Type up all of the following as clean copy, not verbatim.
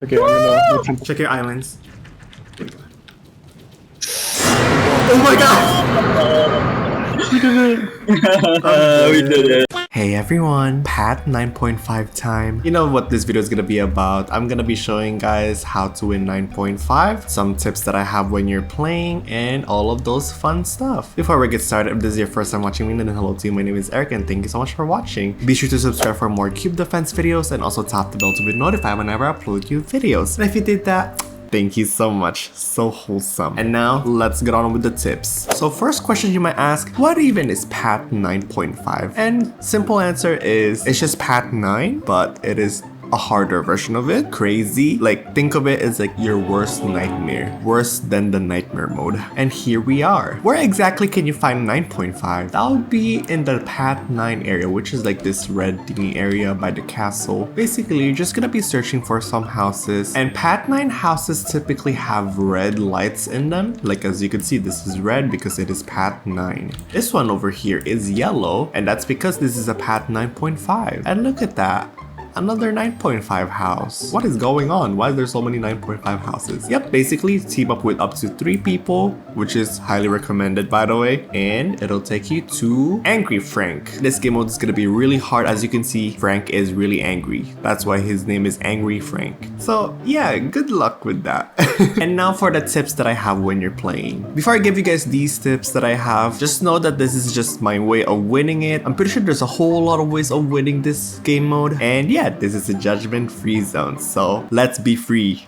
Okay, I'm gonna Check your islands. Oh my god! We did it! We did it. Hey everyone, Pat 9.5 time. You know what this video is gonna be about. I'm gonna be showing guys how to win 9.5, some tips that I have when you're playing, and all of those fun stuff. Before we get started, if this is your first time watching me, then hello to you. My name is Eric and thank you so much for watching. Be sure to subscribe for more cube defense videos and also tap the bell to be notified whenever I upload new videos. And if you did that, thank you so much, so wholesome. And now, let's get on with the tips. So first question you might ask, what even is Pat 9.5? And simple answer is, it's just Pat 9, but it is a harder version of it. Crazy. Like, think of it as like your worst nightmare. Worse than the nightmare mode. And here we are. Where exactly can you find 9.5? That would be in the Pat 9 area, which is like this red thingy area by the castle. Basically, you're just gonna be searching for some houses. And Pat 9 houses typically have red lights in them. Like as you can see, this is red because it is Pat 9. This one over here is yellow, and that's because this is a Pat 9.5. And look at that. Another 9.5 house. What is going on? Why is there so many 9.5 houses? Yep, basically team up with up to 3 people, which is highly recommended by the way, and it'll take you to Angry Frank. This game mode is gonna be really hard. As you can see, Frank is really angry. That's why his name is Angry Frank. So yeah, good luck with that. And now for the tips that I have when you're playing. Before I give you guys these tips that I have, just know that this is just my way of winning it. I'm pretty sure there's a whole lot of ways of winning this game mode, and yeah, this is a judgment-free zone, so let's be free.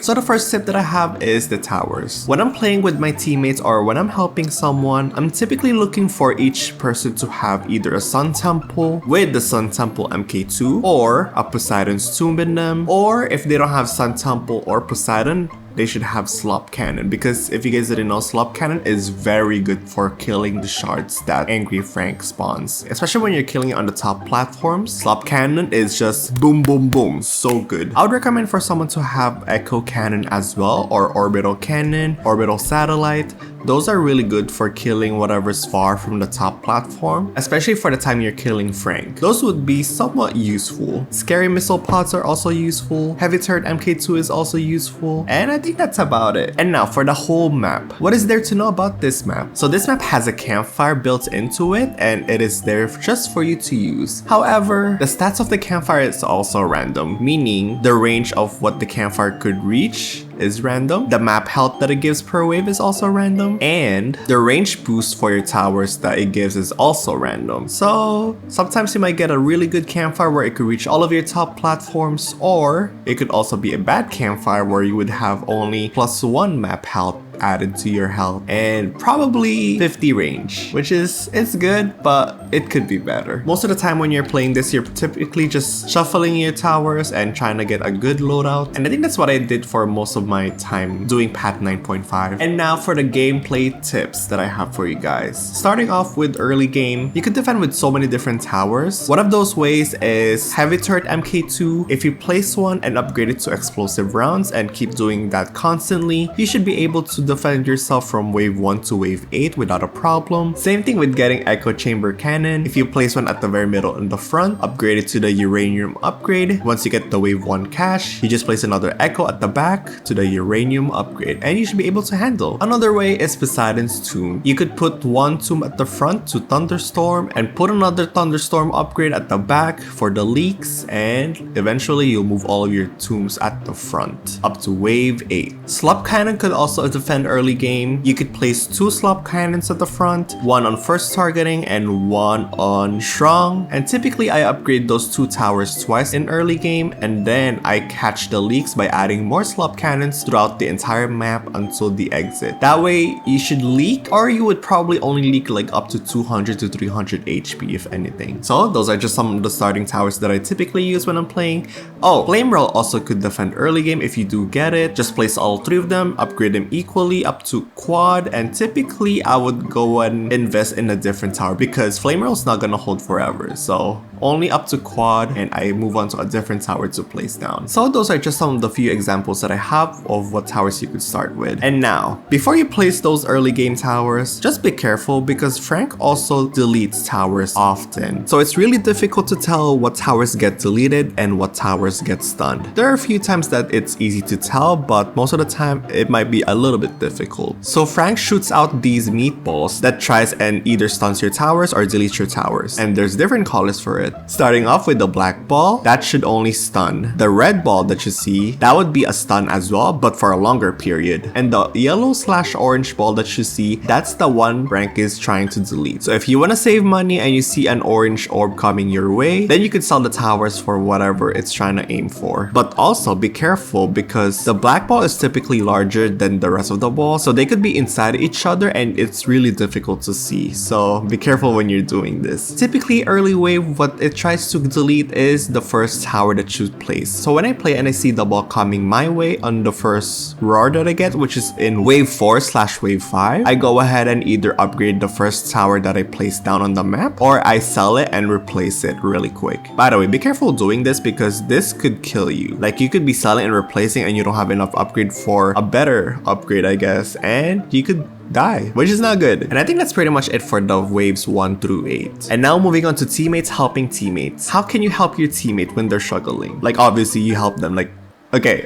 So the first tip that I have is the towers. When I'm playing with my teammates or when I'm helping someone, I'm typically looking for each person to have either a Sun Temple with the Sun Temple MK2 or a Poseidon's Tomb in them, or if they don't have Sun Temple or Poseidon, they should have Slop Cannon, because if you guys didn't know, Slop Cannon is very good for killing the shards that Angry Frank spawns. Especially when you're killing it on the top platforms, Slop Cannon is just boom boom boom, so good. I would recommend for someone to have Echo Cannon as well, or Orbital Cannon, Orbital Satellite. Those are really good for killing whatever's far from the top platform, especially for the time you're killing Frank. Those would be somewhat useful. Scary Missile Pods are also useful. Heavy Turret MK2 is also useful. And I think that's about it. And now for the whole map. What is there to know about this map? So this map has a campfire built into it, and it is there just for you to use. However, the stats of the campfire is also random, meaning the range of what the campfire could reach is random. The map health that it gives per wave is also random, and the range boost for your towers that it gives is also random. So sometimes you might get a really good campfire where it could reach all of your top platforms, or it could also be a bad campfire where you would have only +1 map health added to your health and probably 50 range, which is, it's good, but it could be better. Most of the time when you're playing this, you're typically just shuffling your towers and trying to get a good loadout, and I think that's what I did for most of my time doing Pat 9.5. And now for the gameplay tips that I have for you guys. Starting off with early game, you could defend with so many different towers. One of those ways is Heavy Turret MK2. If you place one and upgrade it to explosive rounds and keep doing that constantly, you should be able to defend yourself from wave 1 to wave 8 without a problem. Same thing with getting Echo Chamber Cannon. If you place one at the very middle in the front, upgrade it to the Uranium upgrade. Once you get the wave 1 cache, you just place another Echo at the back to the Uranium upgrade, and you should be able to handle. Another way is Poseidon's Tomb. You could put one tomb at the front to Thunderstorm and put another Thunderstorm upgrade at the back for the leaks, and eventually you'll move all of your tombs at the front up to wave 8. Slop Cannon could also defend early game. You could place 2 Slop Cannons at the front, one on first targeting and one on strong, and typically I upgrade those 2 towers twice in early game, and then I catch the leaks by adding more Slop Cannons throughout the entire map until the exit. That way you should leak, or you would probably only leak like up to 200 to 300 HP if anything. So those are just some of the starting towers that I typically use when I'm playing. Oh, Flame Roll also could defend early game if you do get it. Just place all 3 of them, upgrade them equally up to quad, and typically I would go and invest in a different tower because Flame Roll is not gonna hold forever. So only up to quad, and I move on to a different tower to place down. So those are just some of the few examples that I have of what towers you could start with. And now, before you place those early game towers, just be careful because Frank also deletes towers often. So it's really difficult to tell what towers get deleted and what towers get stunned. There are a few times that it's easy to tell, but most of the time it might be a little bit difficult. So Frank shoots out these meatballs that tries and either stuns your towers or deletes your towers. And there's different colors for it. Starting off with the black ball, that should only stun. The red ball that you see, that would be a stun as well, but for a longer period. And the yellow/orange ball that you see, that's the one Frank is trying to delete. So if you want to save money and you see an orange orb coming your way, then you could sell the towers for whatever it's trying to aim for. But also be careful because the black ball is typically larger than the rest of the ball, so they could be inside each other and it's really difficult to see. So be careful when you're doing this. Typically early wave, what it tries to delete is the first tower that you place. So when I play and I see the ball coming my way on the first roar that I get, which is in wave 4/wave 5, I go ahead and either upgrade the first tower that I place down on the map, or I sell it and replace it really quick. By the way, be careful doing this because this could kill you. Like you could be selling and replacing and you don't have enough upgrade for a better upgrade, I guess, and you could die, which is not good. And I think that's pretty much it for the waves 1 through 8. And now moving on to teammates helping teammates. How can you help your teammate when they're struggling? Like obviously you help them, like okay.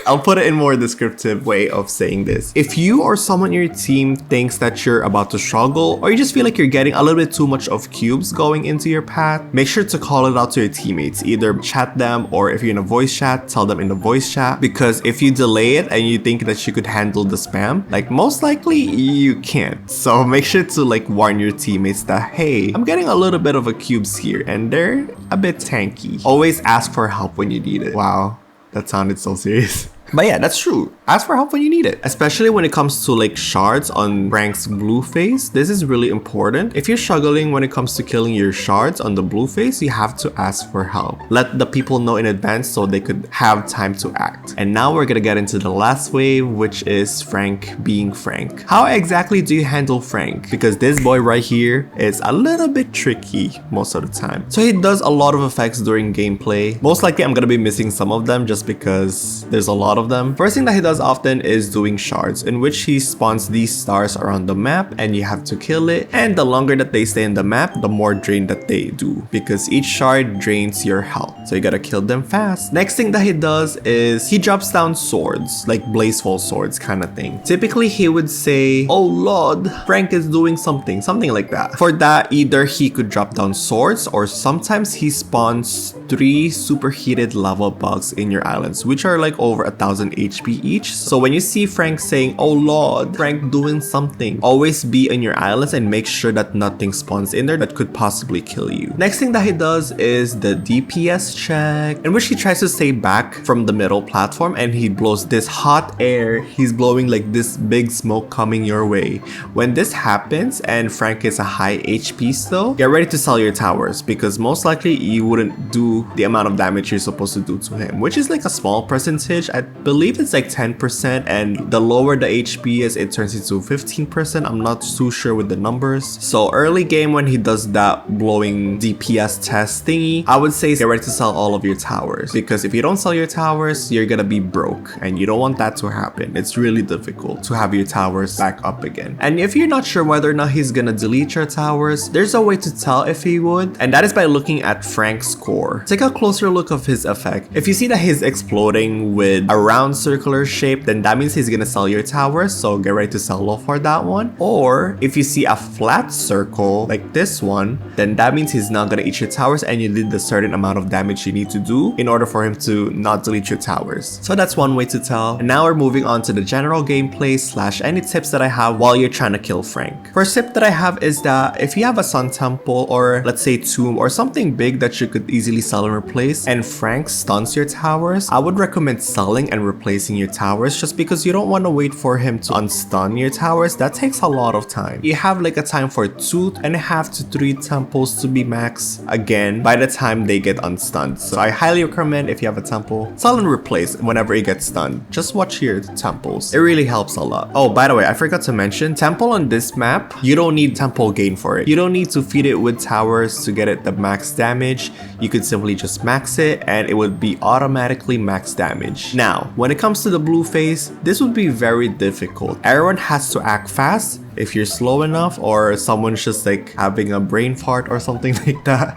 I'll put it in more descriptive way of saying this. If you or someone in your team thinks that you're about to struggle, or you just feel like you're getting a little bit too much of cubes going into your path, make sure to call it out to your teammates. Either chat them, or if you're in a voice chat, tell them in the voice chat. Because if you delay it and you think that you could handle the spam, like most likely you can't. So make sure to like warn your teammates that, hey, I'm getting a little bit of a cubes here and they're a bit tanky. Always ask for help when you need it. Wow, that sounded so serious. But yeah, that's true. Ask for help when you need it. Especially when it comes to like shards on Frank's blue face. This is really important. If you're struggling when it comes to killing your shards on the blue face, you have to ask for help. Let the people know in advance so they could have time to act. And now we're gonna get into the last wave, which is Frank being Frank. How exactly do you handle Frank? Because this boy right here is a little bit tricky most of the time. So he does a lot of effects during gameplay. Most likely I'm gonna be missing some of them just because there's a lot of them. First thing that he does often is doing shards, in which he spawns these stars around the map and you have to kill it. And the longer that they stay in the map, the more drain that they do, because each shard drains your health. So you gotta kill them fast. Next thing that he does is he drops down swords, like blazeful swords kind of thing. Typically he would say, oh lord, Frank is doing something like that. For that, either he could drop down swords, or sometimes he spawns 3 superheated lava bugs in your islands, which are like over 1000 HP each. So when you see Frank saying, oh lord, Frank doing something, always be in your islands and make sure that nothing spawns in there that could possibly kill you. Next thing that he does is the DPS check, in which he tries to stay back from the middle platform and he blows this hot air. He's blowing like this big smoke coming your way. When this happens and Frank is a high HP still, get ready to sell your towers, because most likely you wouldn't do the amount of damage you're supposed to do to him, which is like a small percentage. I believe it's like 10%, and the lower the HP is, it turns into 15%. I'm not too sure with the numbers. So early game when he does that blowing DPS test thingy, I would say get ready to sell all of your towers, because if you don't sell your towers, you're gonna be broke, and you don't want that to happen. It's really difficult to have your towers back up again. And if you're not sure whether or not he's gonna delete your towers, there's a way to tell if he would, and that is by looking at Frank's score. Take a closer look of his effect. If you see that he's exploding with a round circular shape, then that means he's gonna sell your towers, so get ready to sell low for that one. Or if you see a flat circle like this one, then that means he's not gonna eat your towers and you did the certain amount of damage you need to do in order for him to not delete your towers. So that's one way to tell. And now we're moving on to the general gameplay / any tips that I have while you're trying to kill Frank. First tip that I have is that if you have a sun temple, or let's say tomb, or something big that you could easily sell and replace, and Frank stuns your towers, I would recommend selling and and replacing your towers just because you don't want to wait for him to unstun your towers. That takes a lot of time. You have like a time for 2.5 to 3 temples to be max again by the time they get unstunned. So I highly recommend if you have a temple, sell and replace whenever it gets stunned. Just watch your temples. It really helps a lot. Oh, by the way, I forgot to mention, temple on this map, you don't need temple gain for it. You don't need to feed it with towers to get it the max damage. You could simply just max it and it would be automatically max damage. Now, when it comes to the blue phase, this would be very difficult. Everyone has to act fast. If you're slow enough or someone's just like having a brain fart or something like that,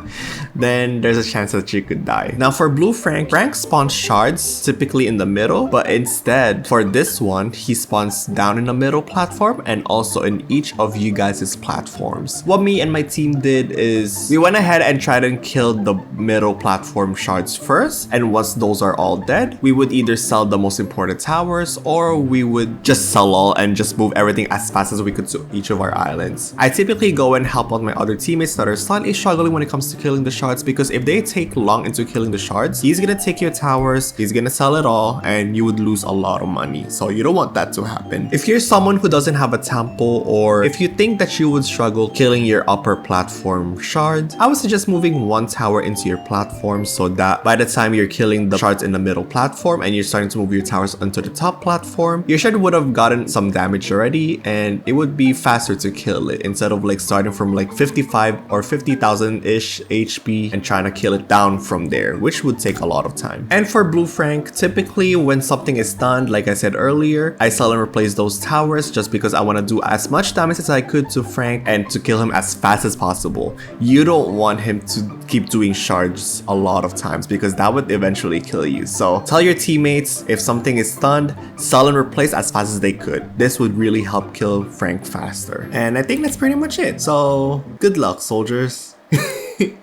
then there's a chance that you could die. Now for blue Frank spawns shards typically in the middle, but instead for this one, he spawns down in the middle platform and also in each of you guys' platforms. What me and my team did is we went ahead and tried and killed the middle platform shards first, and once those are all dead, we would either sell the most important towers or we would just sell all and just move everything as fast as we could to each of our islands. I typically go and help out my other teammates that are slightly struggling when it comes to killing the shards, because if they take long into killing the shards, he's gonna take your towers, he's gonna sell it all, and you would lose a lot of money. So you don't want that to happen. If you're someone who doesn't have a temple, or if you think that you would struggle killing your upper platform shard, I would suggest moving one tower into your platform so that by the time you're killing the shards in the middle platform and you're starting to move your towers onto the top platform, your shard would have gotten some damage already and it would be faster to kill it instead of like starting from like 55 or 50,000-ish HP and trying to kill it down from there, which would take a lot of time. And for blue Frank, typically when something is stunned, like I said earlier, I sell and replace those towers just because I want to do as much damage as I could to Frank and to kill him as fast as possible. You don't want him to keep doing shards a lot of times because that would eventually kill you. So tell your teammates if something is stunned, sell and replace as fast as they could. This would really help kill Frank faster. And I think that's pretty much it. So good luck, soldiers.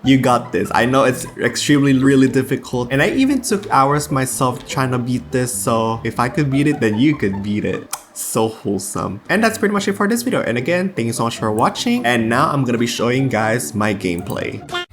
You got this. I know it's extremely really difficult, and I even took hours myself trying to beat this, so if I could beat it, then you could beat it. So wholesome. And that's pretty much it for this video. And again, thank you so much for watching, and now I'm gonna be showing you guys my gameplay.